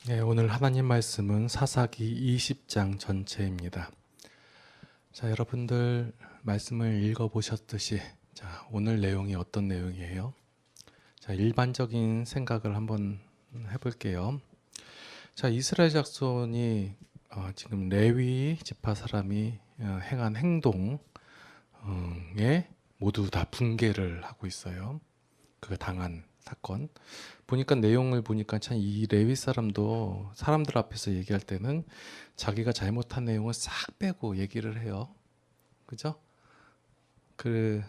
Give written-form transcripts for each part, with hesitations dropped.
네, 오늘 하나님 말씀은 사사기 20장 전체입니다. 자, 여러분들 말씀을 읽어보셨듯이 오늘 내용이 어떤 내용이에요? 자, 일반적인 생각을 한번 해볼게요. 자, 이스라엘 자손이 지금 레위 지파 사람이 행한 행동에 모두 다 붕괴를 하고 있어요. 그 당한 사건. 보니까 내용을 보니까 참 이 레위 사람도 사람들 앞에서 얘기할 때는 자기가 잘못한 내용을 싹 빼고 얘기를 해요. 그죠? 그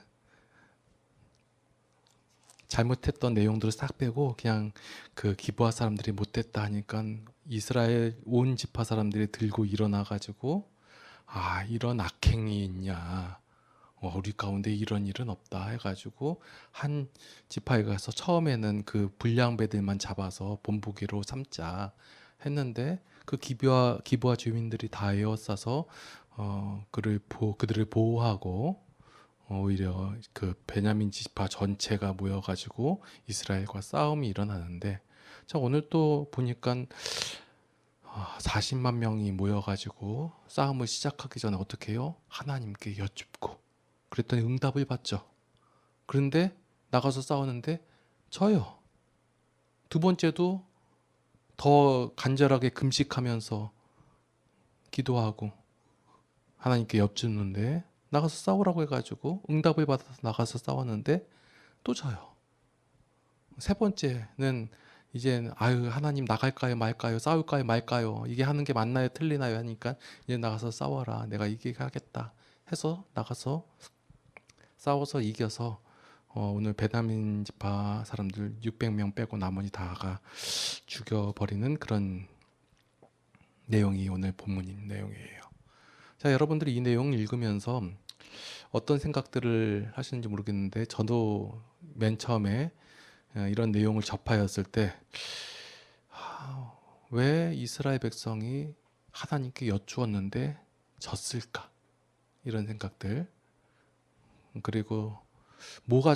잘못했던 내용들을 싹 빼고 그냥 그 기브아 사람들이 못됐다 하니까 이스라엘 온 지파 사람들이 들고 일어나 가지고 이런 악행이 있냐, 우리 가운데 이런 일은 없다 해가지고 한 지파에 가서 처음에는 그 불량배들만 잡아서 본보기로 삼자 했는데 그 기브아 주민들이 다 에워싸서 그들을 보호하고 오히려 그 베냐민 지파 전체가 모여가지고 이스라엘과 싸움이 일어나는데, 자 오늘 또 보니까 40만 명이 모여가지고 싸움을 시작하기 전에 어떻게 해요? 하나님께 여쭙고 그랬더니 응답을 받죠. 그런데 나가서 싸우는데 져요. 두 번째도 더 간절하게 금식하면서 기도하고 하나님께 여쭙는데 나가서 싸우라고 해가지고 응답을 받아서 나가서 싸웠는데 또 져요. 세 번째는 이제 하나님 나갈까요 말까요, 싸울까요 말까요, 이게 하는 게 맞나요 틀리나요 하니까 이제 나가서 싸워라, 내가 이기게 하겠다 해서 나가서 싸워서 이겨서 오늘 베냐민 지파 사람들 600명 빼고 나머지 다가 죽여버리는 그런 내용이 오늘 본문인 내용이에요. 자, 여러분들이 이 내용을 읽으면서 어떤 생각들을 하시는지 모르겠는데 저도 맨 처음에 이런 내용을 접하였을 때 왜 이스라엘 백성이 하나님께 여쭈었는데 졌을까, 이런 생각들, 그리고 뭐가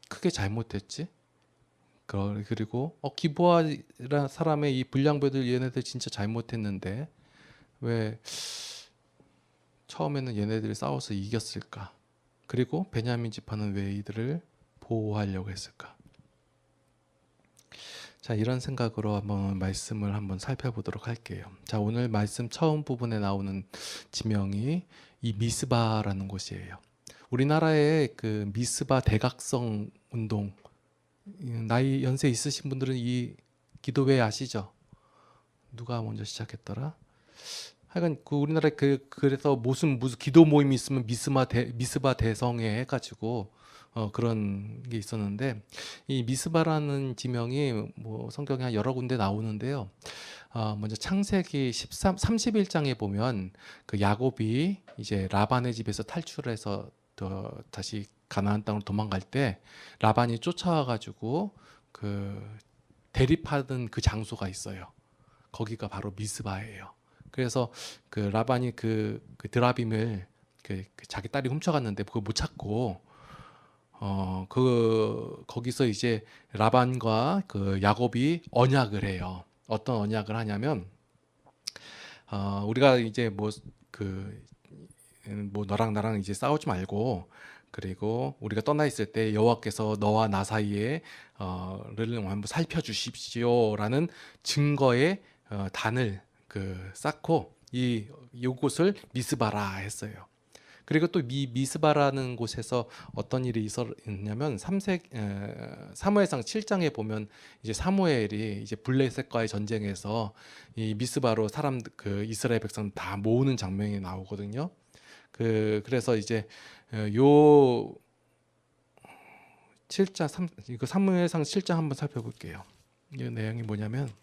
크게 잘못됐지? 그리고 기브아라는 사람의 이 불량배들, 얘네들 진짜 잘못했는데 왜 처음에는 얘네들이 싸워서 이겼을까? 그리고 베냐민 지파는 왜 이들을 보호하려고 했을까? 자, 이런 생각으로 한번 말씀을 한번 살펴보도록 할게요. 자, 오늘 말씀 처음 부분에 나오는 지명이 이 미스바라는 곳이에요. 우리나라의 그 미스바 대각성 운동, 나이 연세 있으신 분들은 이 기도회 아시죠? 누가 먼저 시작했더라? 하여간 그 우리나라에 그래서 무슨 기도 모임이 있으면 미스바 대성회 해가지고 그런 게 있었는데, 이 미스바라는 지명이 뭐 성경에 한 여러 군데 나오는데요. 먼저 창세기 31장에 보면 그 야곱이 이제 라반의 집에서 탈출해서 다시 가나안 땅으로 도망갈 때 라반이 쫓아와가지고 그 대립하던 그 장소가 있어요. 거기가 바로 미스바예요. 그래서 그 라반이 그 드라빔을 그 자기 딸이 훔쳐갔는데 그걸 못 찾고 거기서 이제 라반과 그 야곱이 언약을 해요. 어떤 언약을 하냐면 우리가 이제 뭐 너랑 나랑 이제 싸우지 말고, 그리고 우리가 떠나 있을 때 여호와께서 너와 나 사이에 를 한번 살펴주십시오라는 증거의 단을 쌓고 이곳을 미스바라 했어요. 그리고 또 미스바라는 곳에서 어떤 일이 있었냐면 사무엘상 7장에 보면 이제 사무엘이 이제 블레셋과의 전쟁에서 이 미스바로 그 이스라엘 백성 다 모으는 장면이 나오거든요. 그래서 이제 요 7장 이거 사무엘상 7장 한번 살펴볼게요. 이 내용이 뭐냐면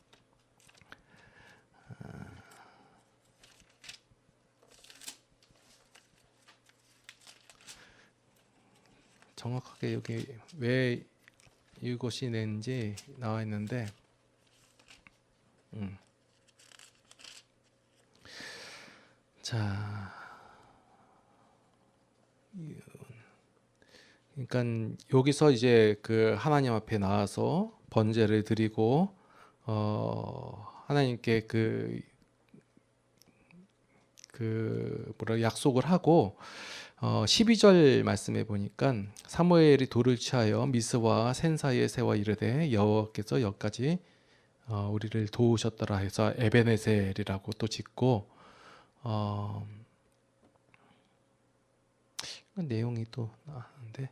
정확하게 여기 왜 이것이 낸지 나와 있는데 자, 그러니까 여기서 이제 그 하나님 앞에 나와서 번제를 드리고 하나님께 약속을 하고 12절 말씀에 보니까 사무엘이 돌을 취하여 미스와 센 사이에 세워 이르되 여호와께서 여기까지 우리를 도우셨더라 해서 에베네셀이라고 또 짓고 내용이 또 나왔는데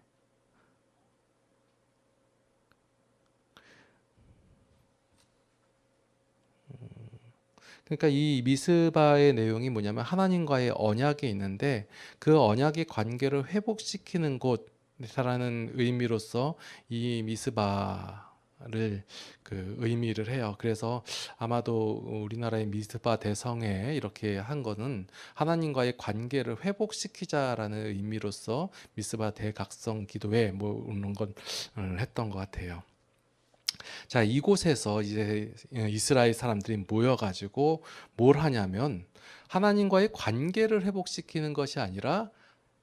그러니까 이 미스바의 내용이 뭐냐면 하나님과의 언약이 있는데 그 언약의 관계를 회복시키는 곳이라는 의미로서 이 미스바를 의미를 해요. 그래서 아마도 우리나라의 미스바 대성에 이렇게 한 거는 하나님과의 관계를 회복시키자라는 의미로서 미스바 대각성 기도회 뭐 이런 건 했던 것 같아요. 자, 이곳에서 이제 이스라엘 사람들이 모여가지고 뭘 하냐면 하나님과의 관계를 회복시키는 것이 아니라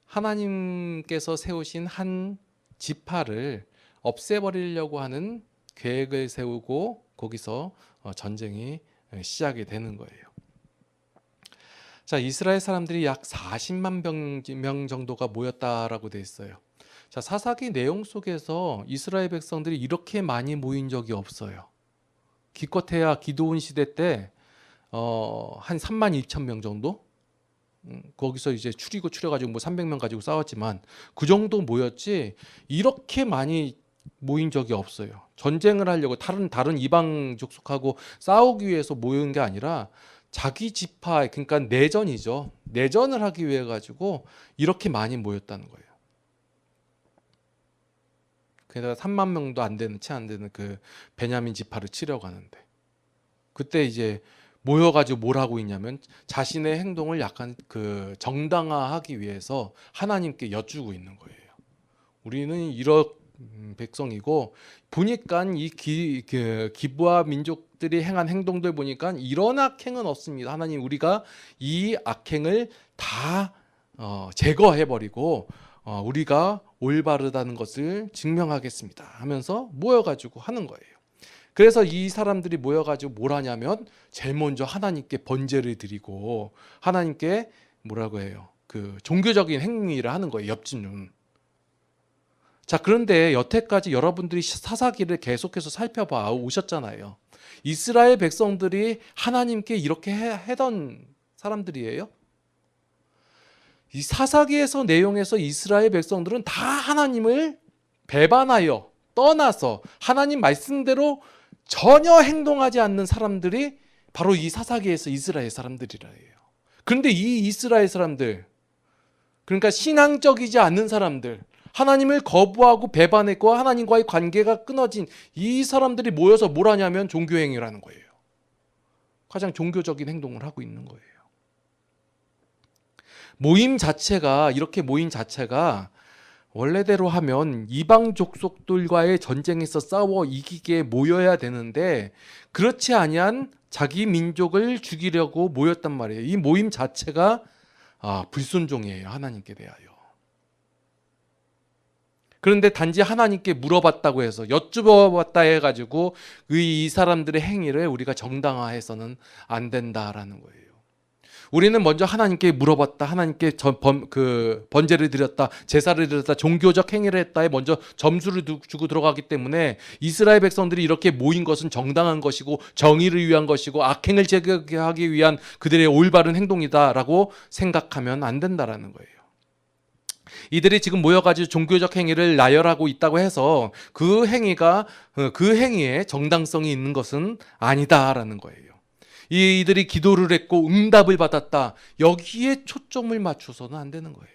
하나님께서 세우신 한 지파를 없애버리려고 하는 계획을 세우고 거기서 전쟁이 시작이 되는 거예요. 자, 이스라엘 사람들이 약 40만 명 정도가 모였다라고 돼 있어요. 자, 사사기 내용 속에서 이스라엘 백성들이 이렇게 많이 모인 적이 없어요. 기껏해야 기드온 시대 때 한 3만 2천 명 정도? 거기서 이제 추려가지고 뭐 300명 가지고 싸웠지만 그 정도 모였지 이렇게 많이 모인 적이 없어요. 전쟁을 하려고 다른 이방 족속하고 싸우기 위해서 모인 게 아니라 자기 지파, 그러니까 내전이죠. 내전을 하기 위해 가지고 이렇게 많이 모였다는 거예요. 게다가 3만 명도 안 되는 그 베냐민 지파를 치려고 하는데 그때 이제 모여가지고 뭘 하고 있냐면 자신의 행동을 약간 정당화하기 위해서 하나님께 여쭈고 있는 거예요. 우리는 이런 백성이고 보니까 이 기브아 민족들이 행한 행동들 보니까 이런 악행은 없습니다. 하나님, 우리가 이 악행을 다 제거해버리고 우리가 올바르다는 것을 증명하겠습니다 하면서 모여가지고 하는 거예요. 그래서 이 사람들이 모여가지고 뭘 하냐면 제일 먼저 하나님께 번제를 드리고 하나님께 뭐라고 해요? 종교적인 행위를 하는 거예요. 엽진은. 자, 그런데 여태까지 여러분들이 사사기를 계속해서 살펴봐 오셨잖아요. 이스라엘 백성들이 하나님께 이렇게 하던 사람들이에요. 이 사사기에서 내용에서 이스라엘 백성들은 다 하나님을 배반하여 떠나서 하나님 말씀대로 전혀 행동하지 않는 사람들이 바로 이 사사기에서 이스라엘 사람들이라 해요. 그런데 이 이스라엘 사람들, 그러니까 신앙적이지 않는 사람들, 하나님을 거부하고 배반했고 하나님과의 관계가 끊어진 이 사람들이 모여서 뭘 하냐면 종교행위라는 거예요. 가장 종교적인 행동을 하고 있는 거예요. 이렇게 모임 자체가 원래대로 하면 이방 족속들과의 전쟁에서 싸워 이기게 모여야 되는데 그렇지 아니한 자기 민족을 죽이려고 모였단 말이에요. 이 모임 자체가 불순종이에요. 하나님께 대하여. 그런데 단지 하나님께 물어봤다고 해서 여쭈어봤다 해가지고 이 사람들의 행위를 우리가 정당화해서는 안 된다라는 거예요. 우리는 먼저 하나님께 물어봤다, 하나님께 번제를 드렸다, 제사를 드렸다, 종교적 행위를 했다에 먼저 점수를 주고 들어가기 때문에 이스라엘 백성들이 이렇게 모인 것은 정당한 것이고 정의를 위한 것이고 악행을 제거하기 위한 그들의 올바른 행동이다라고 생각하면 안 된다라는 거예요. 이들이 지금 모여가지고 종교적 행위를 나열하고 있다고 해서 그 행위에 정당성이 있는 것은 아니다라는 거예요. 이들이 기도를 했고 응답을 받았다. 여기에 초점을 맞춰서는 안 되는 거예요.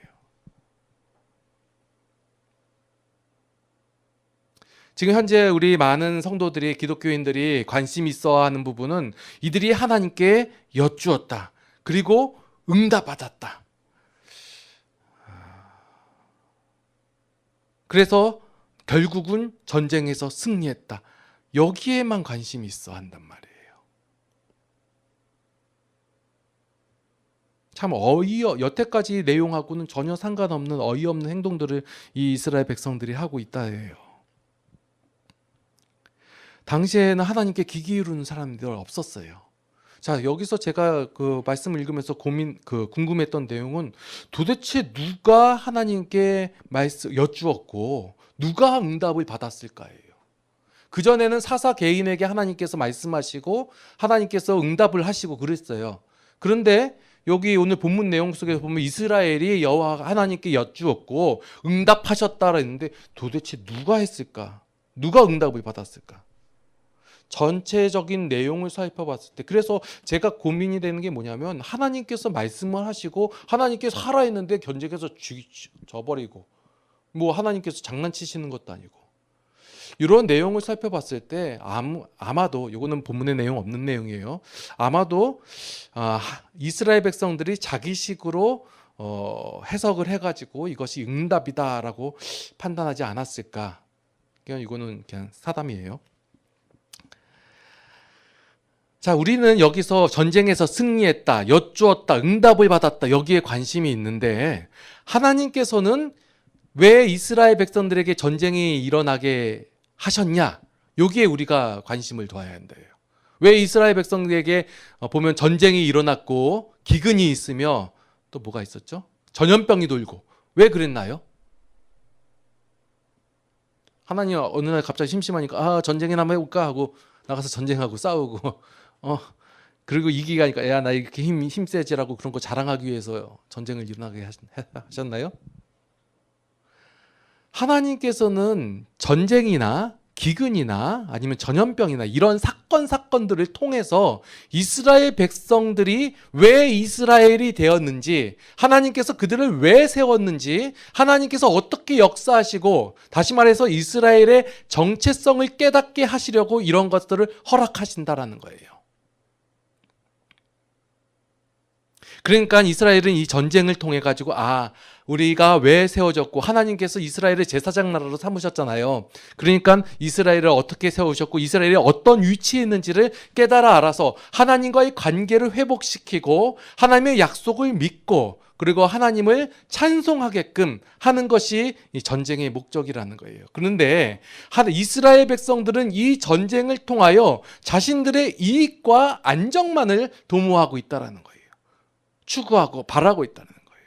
지금 현재 우리 많은 성도들이, 기독교인들이 관심 있어 하는 부분은 이들이 하나님께 여쭈었다. 그리고 응답받았다. 그래서 결국은 전쟁에서 승리했다. 여기에만 관심이 있어 한단 말이에요. 참 여태까지 내용하고는 전혀 상관없는 어이없는 행동들을 이 이스라엘 백성들이 하고 있다 해요. 당시에는 하나님께 귀 기울이는 사람들 없었어요. 자, 여기서 제가 그 말씀을 읽으면서 궁금했던 내용은 도대체 누가 하나님께 여쭈었고 누가 응답을 받았을까요? 그전에는 사사 개인에게 하나님께서 말씀하시고 하나님께서 응답을 하시고 그랬어요. 그런데 여기 오늘 본문 내용 속에서 보면 이스라엘이 여호와 하나님께 여쭈었고 응답하셨다라 했는데 도대체 누가 했을까? 누가 응답을 받았을까? 전체적인 내용을 살펴봤을 때 그래서 제가 고민이 되는 게 뭐냐면 하나님께서 말씀을 하시고 하나님께서 하라 했는데 견적에서 져버리고 뭐 하나님께서 장난치시는 것도 아니고 이런 내용을 살펴봤을 때 아마도 이거는 본문의 내용 없는 내용이에요. 아마도 이스라엘 백성들이 자기식으로 해석을 해가지고 이것이 응답이다라고 판단하지 않았을까. 이거는 그냥 사담이에요. 자, 우리는 여기서 전쟁에서 승리했다, 여쭈었다, 응답을 받았다 여기에 관심이 있는데 하나님께서는 왜 이스라엘 백성들에게 전쟁이 일어나게 하셨냐? 여기에 우리가 관심을 둬야 한대요. 왜 이스라엘 백성들에게 보면 전쟁이 일어났고 기근이 있으며 또 뭐가 있었죠? 전염병이 돌고 왜 그랬나요? 하나님 어느 날 갑자기 심심하니까 전쟁이나 한번 해볼까 하고 나가서 전쟁하고 싸우고 그리고 이기가 하니까 야 나 이렇게 힘세지라고 그런 거 자랑하기 위해서 전쟁을 일어나게 하셨나요? 하나님께서는 전쟁이나 기근이나 아니면 전염병이나 이런 사건들을 통해서 이스라엘 백성들이 왜 이스라엘이 되었는지, 하나님께서 그들을 왜 세웠는지, 하나님께서 어떻게 역사하시고, 다시 말해서 이스라엘의 정체성을 깨닫게 하시려고 이런 것들을 허락하신다라는 거예요. 그러니까 이스라엘은 이 전쟁을 통해 가지고 우리가 왜 세워졌고 하나님께서 이스라엘을 제사장 나라로 삼으셨잖아요. 그러니까 이스라엘을 어떻게 세우셨고 이스라엘이 어떤 위치에 있는지를 깨달아 알아서 하나님과의 관계를 회복시키고 하나님의 약속을 믿고 그리고 하나님을 찬송하게끔 하는 것이 이 전쟁의 목적이라는 거예요. 그런데 이스라엘 백성들은 이 전쟁을 통하여 자신들의 이익과 안정만을 도모하고 있다는 거예요. 추구하고 바라고 있다는 거예요.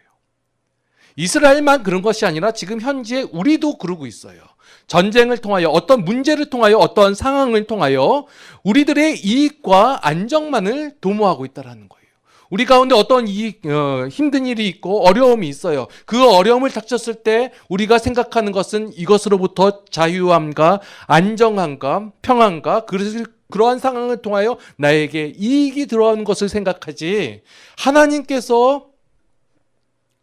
이스라엘만 그런 것이 아니라 지금 현재 우리도 그러고 있어요. 전쟁을 통하여 어떤 문제를 통하여 어떤 상황을 통하여 우리들의 이익과 안정만을 도모하고 있다는 거예요. 우리 가운데 어떤 힘든 일이 있고 어려움이 있어요. 그 어려움을 닥쳤을 때 우리가 생각하는 것은 이것으로부터 자유함과 안정함과 평안과 그러한 상황을 통하여 나에게 이익이 들어오는 것을 생각하지, 하나님께서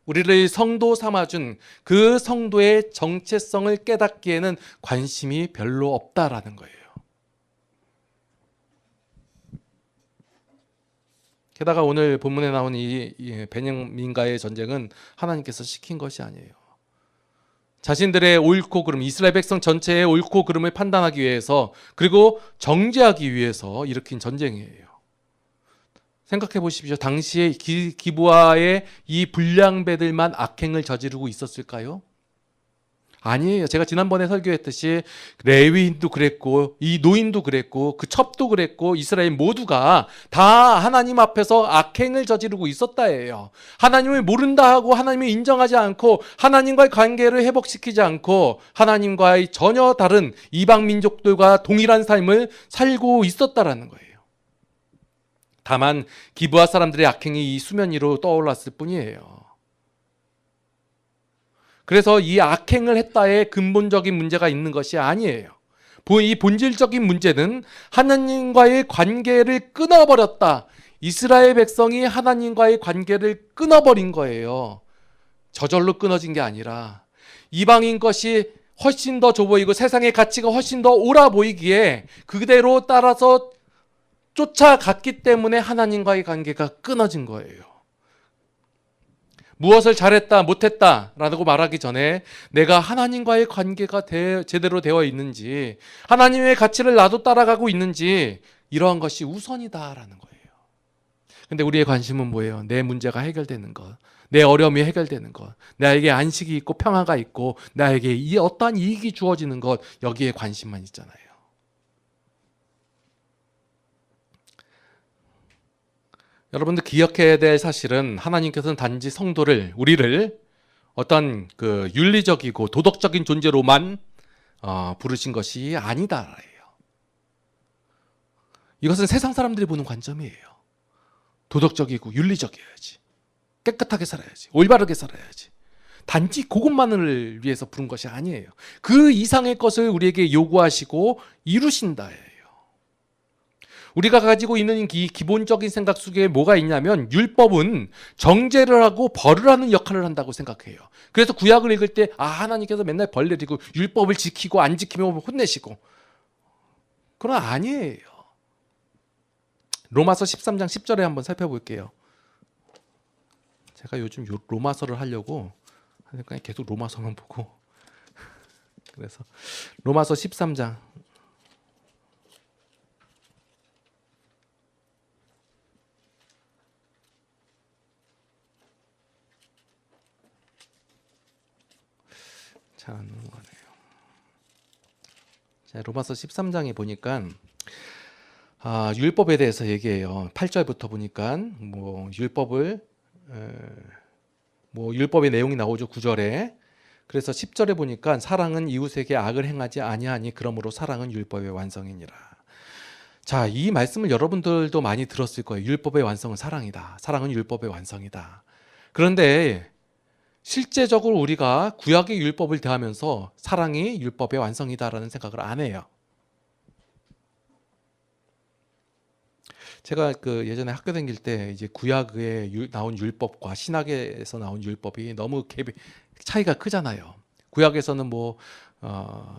우리를 성도 삼아준 그 성도의 정체성을 깨닫기에는 관심이 별로 없다라는 거예요. 게다가 오늘 본문에 나온 이 베냐민과의 전쟁은 하나님께서 시킨 것이 아니에요. 자신들의 옳고 그름, 이스라엘 백성 전체의 옳고 그름을 판단하기 위해서 그리고 정죄하기 위해서 일으킨 전쟁이에요. 생각해 보십시오. 당시에 기브아의 이 불량배들만 악행을 저지르고 있었을까요? 아니에요. 제가 지난번에 설교했듯이 레위인도 그랬고 이 노인도 그랬고 그 첩도 그랬고 이스라엘 모두가 다 하나님 앞에서 악행을 저지르고 있었다예요. 하나님을 모른다 하고 하나님을 인정하지 않고 하나님과의 관계를 회복시키지 않고 하나님과의 전혀 다른 이방 민족들과 동일한 삶을 살고 있었다라는 거예요. 다만 기브아 사람들의 악행이 이 수면 위로 떠올랐을 뿐이에요. 그래서 이 악행을 했다에 근본적인 문제가 있는 것이 아니에요. 이 본질적인 문제는 하나님과의 관계를 끊어버렸다. 이스라엘 백성이 하나님과의 관계를 끊어버린 거예요. 저절로 끊어진 게 아니라 이방인 것이 훨씬 더 좋아 보이고 세상의 가치가 훨씬 더 옳아 보이기에 그대로 따라서 쫓아갔기 때문에 하나님과의 관계가 끊어진 거예요. 무엇을 잘했다 못했다 라고 말하기 전에 내가 하나님과의 관계가 제대로 되어 있는지, 하나님의 가치를 나도 따라가고 있는지, 이러한 것이 우선이다라는 거예요. 근데 우리의 관심은 뭐예요? 내 문제가 해결되는 것, 내 어려움이 해결되는 것, 나에게 안식이 있고 평화가 있고 나에게 어떠한 이익이 주어지는 것, 여기에 관심만 있잖아요. 여러분들 기억해야 될 사실은 하나님께서는 단지 성도를, 우리를 어떤 그 윤리적이고 도덕적인 존재로만 부르신 것이 아니다예요. 이것은 세상 사람들이 보는 관점이에요. 도덕적이고 윤리적이어야지, 깨끗하게 살아야지, 올바르게 살아야지. 단지 그것만을 위해서 부른 것이 아니에요. 그 이상의 것을 우리에게 요구하시고 이루신다예요. 우리가 가지고 있는 이 기본적인 생각 속에 뭐가 있냐면, 율법은 정죄를 하고 벌을 하는 역할을 한다고 생각해요. 그래서 구약을 읽을 때 하나님께서 맨날 벌 내리고 율법을 지키고 안 지키면 혼내시고, 그건 아니에요. 로마서 13장 10절에 한번 살펴볼게요. 제가 요즘 로마서를 하려고 하니까 계속 로마서만 보고 그래서 로마서 13장 잘 안 넘어가네요. 자, 로마서 13장에 보니까 율법에 대해서 얘기해요. 8절부터 보니까 율법의 내용이 나오죠. 9절에. 그래서 10절에 보니까 사랑은 이웃에게 악을 행하지 아니하니 그러므로 사랑은 율법의 완성이니라. 자, 이 말씀을 여러분들도 많이 들었을 거예요. 율법의 완성은 사랑이다. 사랑은 율법의 완성이다. 그런데 실제적으로 우리가 구약의 율법을 대하면서 사랑이 율법의 완성이다라는 생각을 안 해요. 제가 예전에 학교 다닐 때 이제 구약에 나온 율법과 신약에서 나온 율법이 너무 차이가 크잖아요. 구약에서는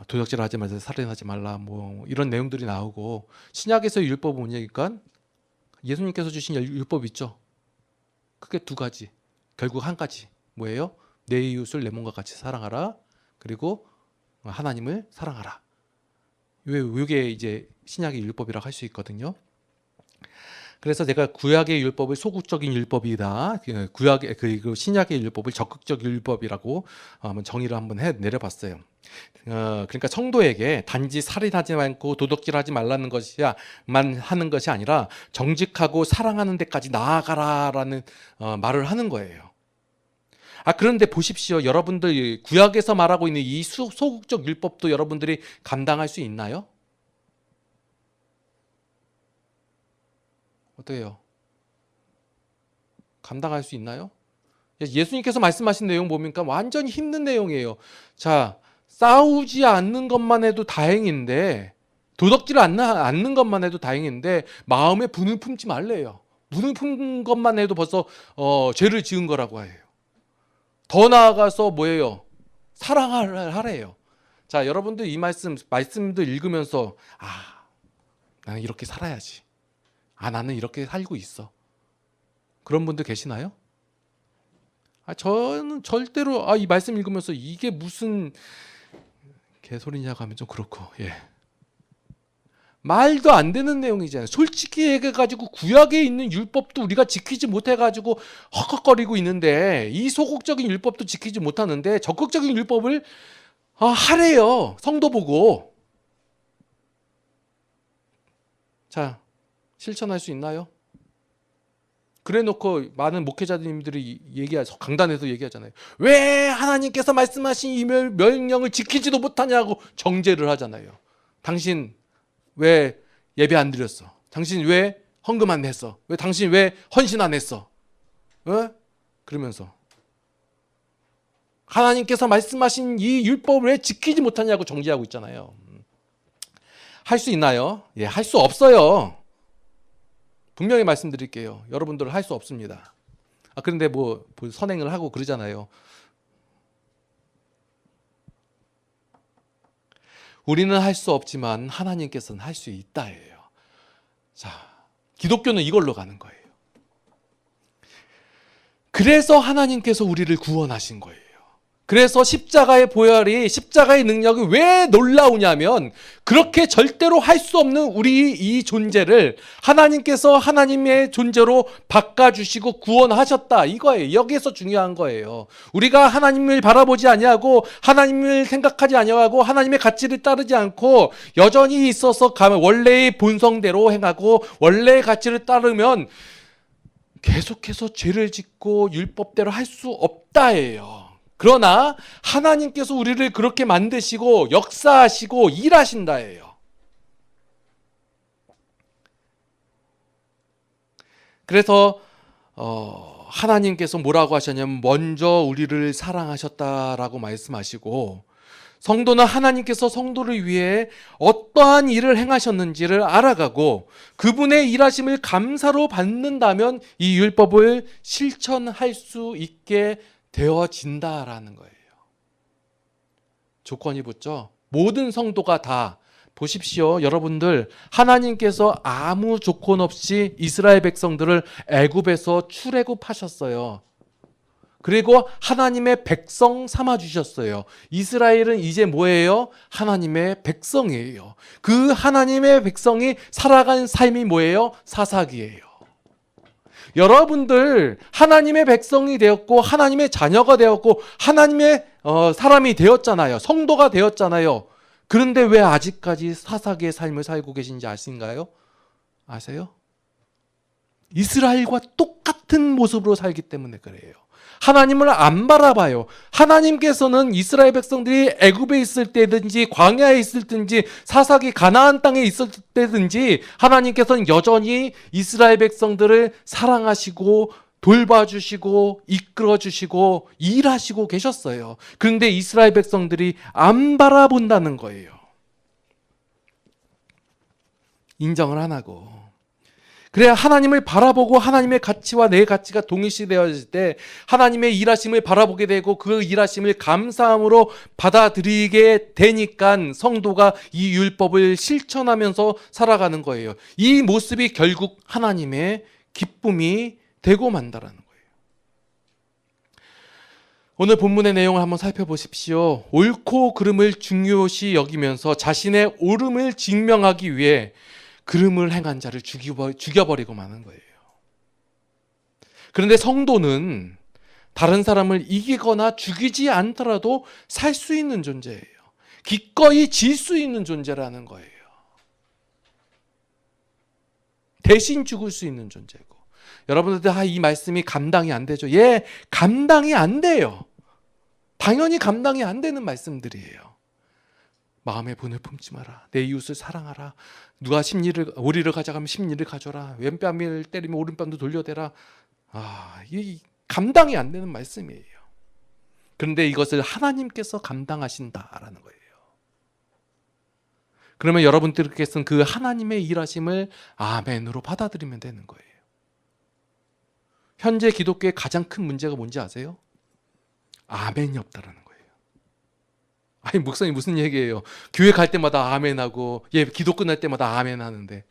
도적질하지 말자, 살인하지 말라, 이런 내용들이 나오고, 신약에서의 율법은 뭐냐니까 예수님께서 주신 율법 있죠. 크게 두 가지, 결국 한 가지. 뭐예요? 내 이웃을 내 몸과 같이 사랑하라. 그리고 하나님을 사랑하라. 이게 이제 신약의 율법이라고 할 수 있거든요. 그래서 제가 구약의 율법을 소극적인 율법이다, 그리고 신약의 율법을 적극적 율법이라고 정의를 한번 내려봤어요. 그러니까 성도에게 단지 살인하지 않고 도덕질하지 말라는 것만 하는 것이 아니라 정직하고 사랑하는 데까지 나아가라라는 말을 하는 거예요. 그런데 보십시오. 여러분들 구약에서 말하고 있는 이 소극적 율법도 여러분들이 감당할 수 있나요? 어때요? 감당할 수 있나요? 예수님께서 말씀하신 내용 보니까 완전히 힘든 내용이에요. 자, 싸우지 않는 것만 해도 다행인데, 도덕질을 않는 것만 해도 다행인데 마음에 분을 품지 말래요. 분을 품는 것만 해도 벌써 죄를 지은 거라고 해요. 더 나아가서 뭐예요? 사랑하래요. 자, 여러분들 이 말씀도 읽으면서 나는 이렇게 살아야지. 나는 이렇게 살고 있어. 그런 분들 계시나요? 저는 절대로 이 말씀 읽으면서 이게 무슨 개소리냐고 하면 좀 그렇고, 말도 안 되는 내용이잖아요. 솔직히 얘기해가지고 구약에 있는 율법도 우리가 지키지 못해가지고 헉헉거리고 있는데, 이 소극적인 율법도 지키지 못하는데 적극적인 율법을 하래요. 성도 보고. 자, 실천할 수 있나요? 그래놓고 많은 목회자님들이 강단에서 얘기하잖아요. 왜 하나님께서 말씀하신 이 명령을 지키지도 못하냐고 정죄를 하잖아요. 당신 왜 예배 안 드렸어? 당신 왜 헌금 안 냈어? 당신 왜 헌신 안 했어? 그러면서 하나님께서 말씀하신 이 율법을 왜 지키지 못하냐고 정죄하고 있잖아요. 할 수 있나요? 할 수 없어요. 분명히 말씀드릴게요. 여러분들은 할 수 없습니다. 그런데 선행을 하고 그러잖아요. 우리는 할 수 없지만 하나님께서는 할 수 있다예요. 자, 기독교는 이걸로 가는 거예요. 그래서 하나님께서 우리를 구원하신 거예요. 그래서 십자가의 보혈이, 십자가의 능력이 왜 놀라우냐면, 그렇게 절대로 할 수 없는 우리 이 존재를 하나님께서 하나님의 존재로 바꿔주시고 구원하셨다, 이거예요. 여기에서 중요한 거예요. 우리가 하나님을 바라보지 아니하고 하나님을 생각하지 아니하고 하나님의 가치를 따르지 않고 여전히 있어서 가면 원래의 본성대로 행하고 원래의 가치를 따르면 계속해서 죄를 짓고 율법대로 할 수 없다예요. 그러나 하나님께서 우리를 그렇게 만드시고 역사하시고 일하신다예요. 그래서 하나님께서 뭐라고 하셨냐면 먼저 우리를 사랑하셨다라고 말씀하시고, 성도는 하나님께서 성도를 위해 어떠한 일을 행하셨는지를 알아가고 그분의 일하심을 감사로 받는다면 이 율법을 실천할 수 있게 되어진다라는 거예요. 조건이 붙죠. 모든 성도가 다 보십시오. 여러분들, 하나님께서 아무 조건 없이 이스라엘 백성들을 애굽에서 출애굽하셨어요. 그리고 하나님의 백성 삼아 주셨어요. 이스라엘은 이제 뭐예요? 하나님의 백성이에요. 그 하나님의 백성이 살아간 삶이 뭐예요? 사사기예요. 여러분들 하나님의 백성이 되었고 하나님의 자녀가 되었고 하나님의 사람이 되었잖아요. 성도가 되었잖아요. 그런데 왜 아직까지 사사기의 삶을 살고 계신지 아신가요? 아세요? 이스라엘과 똑같은 모습으로 살기 때문에 그래요. 하나님을 안 바라봐요. 하나님께서는 이스라엘 백성들이 애굽에 있을 때든지 광야에 있을 때든지 사사기 가나안 땅에 있을 때든지 하나님께서는 여전히 이스라엘 백성들을 사랑하시고 돌봐주시고 이끌어주시고 일하시고 계셨어요. 그런데 이스라엘 백성들이 안 바라본다는 거예요. 인정을 안 하고. 그래야 하나님을 바라보고 하나님의 가치와 내 가치가 동일시되어질 때 하나님의 일하심을 바라보게 되고 그 일하심을 감사함으로 받아들이게 되니까 성도가 이 율법을 실천하면서 살아가는 거예요. 이 모습이 결국 하나님의 기쁨이 되고 만다라는 거예요. 오늘 본문의 내용을 한번 살펴보십시오. 옳고 그름을 중요시 여기면서 자신의 옳음을 증명하기 위해 그름을 행한 자를 죽여버리고 마는 거예요. 그런데 성도는 다른 사람을 이기거나 죽이지 않더라도 살 수 있는 존재예요. 기꺼이 질 수 있는 존재라는 거예요. 대신 죽을 수 있는 존재고. 여러분들 이 말씀이 감당이 안 되죠? 예, 감당이 안 돼요. 당연히 감당이 안 되는 말씀들이에요. 마음의 분을 품지 마라. 내 이웃을 사랑하라. 누가 오리를 가져가면 십리를 가져라. 왼뺨을 때리면 오른뺨도 돌려대라. 이 감당이 안 되는 말씀이에요. 그런데 이것을 하나님께서 감당하신다라는 거예요. 그러면 여러분들께서는 그 하나님의 일하심을 아멘으로 받아들이면 되는 거예요. 현재 기독교의 가장 큰 문제가 뭔지 아세요? 아멘이 없다라는 거예요. 아니, 목사님 무슨 얘기예요? 교회 갈 때마다 아멘하고 기도 끝날 때마다 아멘하는데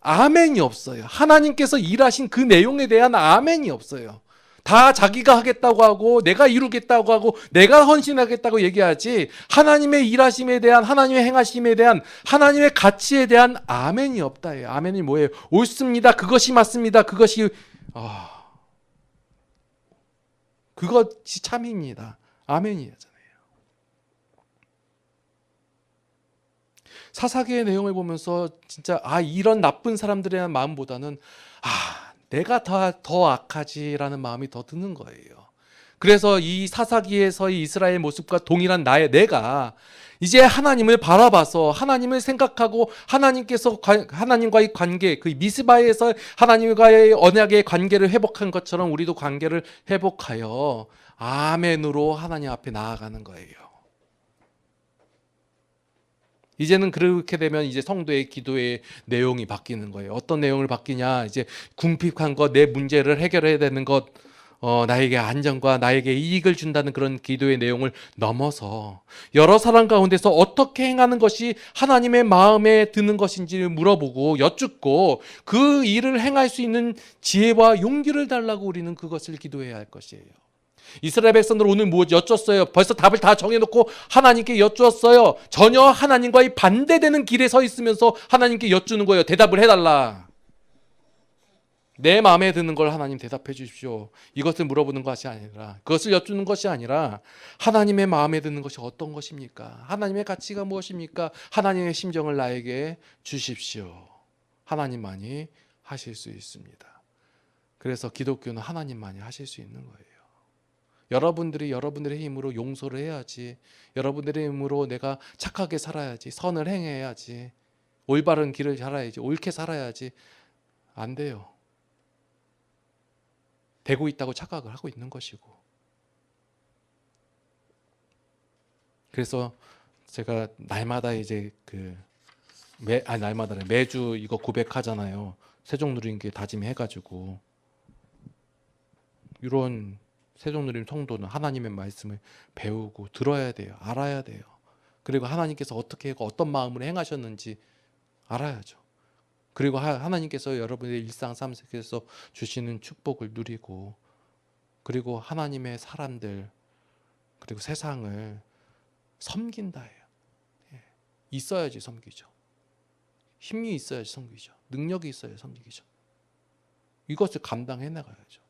아멘이 없어요. 하나님께서 일하신 그 내용에 대한 아멘이 없어요. 다 자기가 하겠다고 하고 내가 이루겠다고 하고 내가 헌신하겠다고 얘기하지 하나님의 일하심에 대한 하나님의 행하심에 대한 하나님의 가치에 대한 아멘이 없다예요. 아멘이 뭐예요? 옳습니다. 그것이 맞습니다. 그것이 참입니다. 아멘이잖아요. 사사기의 내용을 보면서 진짜 이런 나쁜 사람들에 대한 마음보다는 내가 더 악하지라는 마음이 더 드는 거예요. 그래서 이 사사기에서의 이스라엘 모습과 동일한 내가 이제 하나님을 바라봐서 하나님을 생각하고 하나님과의 관계, 그 미스바에서 하나님과의 언약의 관계를 회복한 것처럼 우리도 관계를 회복하여 아멘으로 하나님 앞에 나아가는 거예요. 이제는 그렇게 되면 이제 성도의 기도의 내용이 바뀌는 거예요. 어떤 내용을 바뀌냐? 이제 궁핍한 것, 내 문제를 해결해야 되는 것, 나에게 안정과 나에게 이익을 준다는 그런 기도의 내용을 넘어서 여러 사람 가운데서 어떻게 행하는 것이 하나님의 마음에 드는 것인지 물어보고 여쭙고 그 일을 행할 수 있는 지혜와 용기를 달라고 우리는 그것을 기도해야 할 것이에요. 이스라엘 백성들 오늘 뭐 여쭈었어요? 벌써 답을 다 정해놓고 하나님께 여쭈었어요. 전혀 하나님과의 반대되는 길에 서 있으면서 하나님께 여쭈는 거예요. 대답을 해달라. 내 마음에 드는 걸 하나님 대답해 주십시오. 이것을 물어보는 것이 아니라, 그것을 여쭈는 것이 아니라 하나님의 마음에 드는 것이 어떤 것입니까? 하나님의 가치가 무엇입니까? 하나님의 심정을 나에게 주십시오. 하나님만이 하실 수 있습니다. 그래서 기독교는 하나님만이 하실 수 있는 거예요. 여러분들이 여러분들의 힘으로 용서를 해야지. 여러분들의 힘으로 내가 착하게 살아야지. 선을 행해야지. 올바른 길을 살아야지. 옳게 살아야지. 안 돼요. 되고 있다고 착각을 하고 있는 것이고. 그래서 제가 날마다 이제 날마다래. 매주 이거 고백하잖아요. 세종누림교회 다짐해가지고 이런 세종누림 성도는 하나님의 말씀을 배우고 들어야 돼요. 알아야 돼요. 그리고 하나님께서 어떻게 하고 어떤 마음으로 행하셨는지 알아야죠. 그리고 하나님께서 여러분의 일상 삶 속에서 주시는 축복을 누리고, 그리고 하나님의 사람들 그리고 세상을 섬긴다 해요. 있어야지 섬기죠. 힘이 있어야지 섬기죠. 능력이 있어야 섬기죠. 이것을 감당해 나가야죠.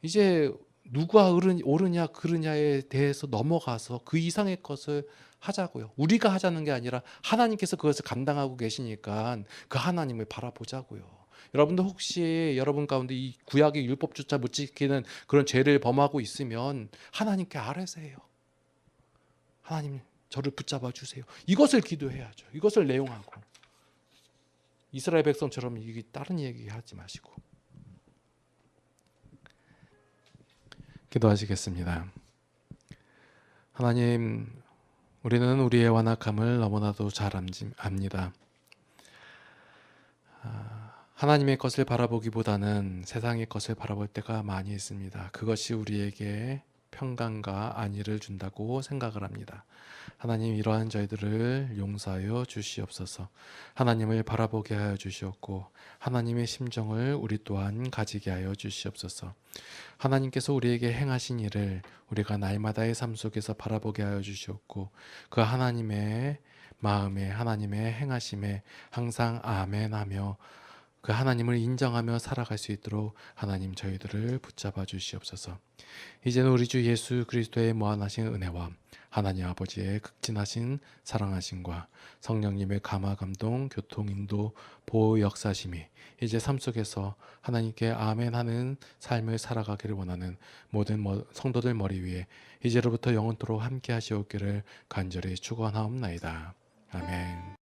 이제 누가 옳으냐 그르냐에 대해서 넘어가서 그 이상의 것을 하자고요. 우리가 하자는 게 아니라 하나님께서 그것을 감당하고 계시니까 그 하나님을 바라보자고요. 여러분들 혹시 여러분 가운데 이 구약의 율법조차 못 지키는 그런 죄를 범하고 있으면 하나님께 아뢰세요. 하나님 저를 붙잡아 주세요. 이것을 기도해야죠. 이것을 내용하고. 이스라엘 백성처럼 이게 다른 얘기 하지 마시고. 기도하시겠습니다. 하나님, 우리는 우리의 완악함을 너무나도 잘 압니다. 하나님의 것을 바라보기보다는 세상의 것을 바라볼 때가 많이 있습니다. 그것이 우리에게 평강과 안위를 준다고 생각을 합니다. 하나님, 이러한 저희들을 용서하여 주시옵소서. 하나님을 바라보게 하여 주시옵고 하나님의 심정을 우리 또한 가지게 하여 주시옵소서. 하나님께서 우리에게 행하신 일을 우리가 날마다의 삶 속에서 바라보게 하여 주시옵고 그 하나님의 마음에, 하나님의 행하심에 항상 아멘하며 그 하나님을 인정하며 살아갈 수 있도록 하나님 저희들을 붙잡아 주시옵소서. 이제는 우리 주 예수 그리스도의 무한하신 은혜와 하나님 아버지의 극진하신 사랑하심과 성령님의 감화 감동 교통 인도 보호 역사심이 이제 삶 속에서 하나님께 아멘하는 삶을 살아가기를 원하는 모든 성도들 머리 위에 이제로부터 영원토록 함께 하시옵기를 간절히 축원하옵나이다. 아멘.